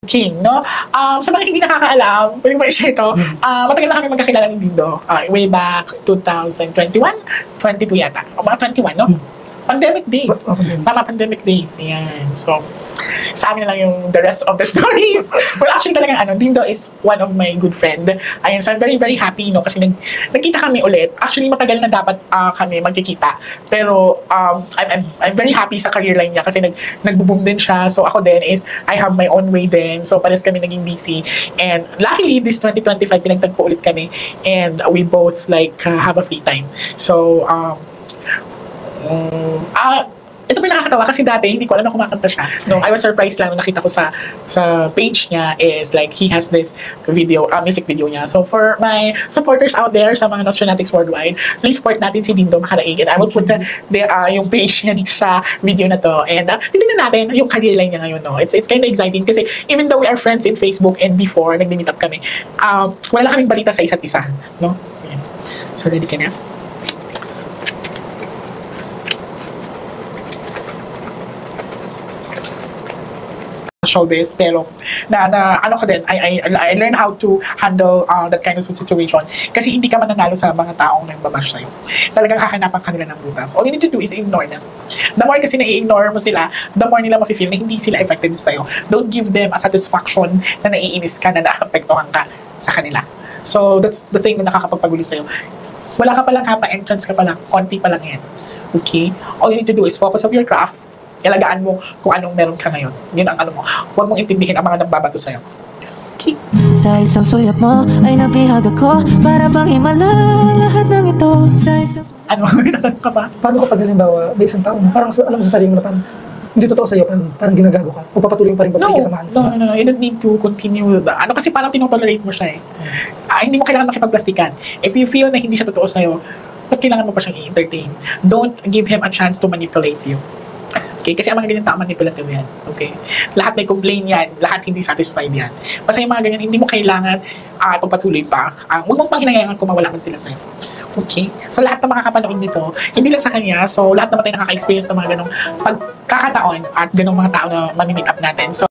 King, no? Sa mga hindi nakakaalam, pwede ba i-share to? Matagal na kami magkakilala ni Dindo. Way back 2021? 22 yata. O mga 21, no? Pandemic days. Tama, pandemic days. Yan. So, sa amin na lang yung the rest of the stories. Well, actually talagang Dindo is one of my good friend. Ayan, so I'm very, very happy, no? Kasi nagkita kami ulit. Actually, matagal na dapat kami magkikita. Pero, I'm very happy sa career line niya kasi nagbo-boom din siya. So, ako din is, I have my own way din. So, pares kami naging busy. And luckily, this 2025, pinagtagpo ulit kami. And we both, have a free time. So, ito pa nakakatawa kasi dati hindi ko alam na kumakanta siya. No, I was surprised lang nung nakita ko sa page niya is he has this music video niya. So for my supporters out there sa mga Nostronatics worldwide, please support natin si Dindo Makaraig and I will put yung page niya dito sa video na to. And titingnan natin yung career line niya ngayon. No? It's kind of exciting kasi even though we are friends in Facebook and before nag-meet up kami, wala kaming balita sa isa't isa. No? Ayan. So ready ka na? Showbiz, pero ano ko din, I learned how to handle that kind of situation kasi hindi ka mananalo sa mga taong nagbabash sa'yo. Talagang hahanapan ka nila ng butas. All you need to do is ignore them. The more kasi na-ignore mo sila, the more nila mafe-feel na hindi sila effective sa'yo. Don't give them a satisfaction na naiinis ka na naapektuhan ka sa kanila. So that's the thing na nakakapagpagulo sa'yo. Wala ka palang entrance ka palang, konti pa lang yan. Okay? All you need to do is focus on your craft. Ilagaan mo kung anong meron ka ngayon. Yun ang mo. Huwag mong intindihin ang mga nagbabato sa'yo. Okay. Sa isang suyap mo ay nabihag ako para bang himala lahat ng ito. Sa isang... Ano? Ginagawa ka ba? Paano kapag halimbawa may isang tao na parang alam mo sa sarili mo na hindi totoo sa'yo, parang ginagago ka o papatuloy pa rin ba pakikisamahan? No. You don't need to continue with that. Kasi parang tinotolerate mo siya eh. Hindi mo kailangan makipagplastikan. If you feel na hindi siya totoo sa'yo, ba't kailangan mo pa siyang i-entertain? Don't give him a chance to manipulate you. Okay? Kasi ang mga ganyan tao manipulative yan. Okay? Lahat may complain yan. Lahat hindi satisfied yan. Basta yung mga ganyan, hindi mo kailangan pagpatuloy pa. Huwag mong panghinayaan kung mawala man sila sa'yo. Okay? So lahat ng makakapanood nito, hindi lang sa kanya. So lahat naman tayo nakaka-experience ng mga ganong pagkakataon at ganong mga tao na mamimit up natin. So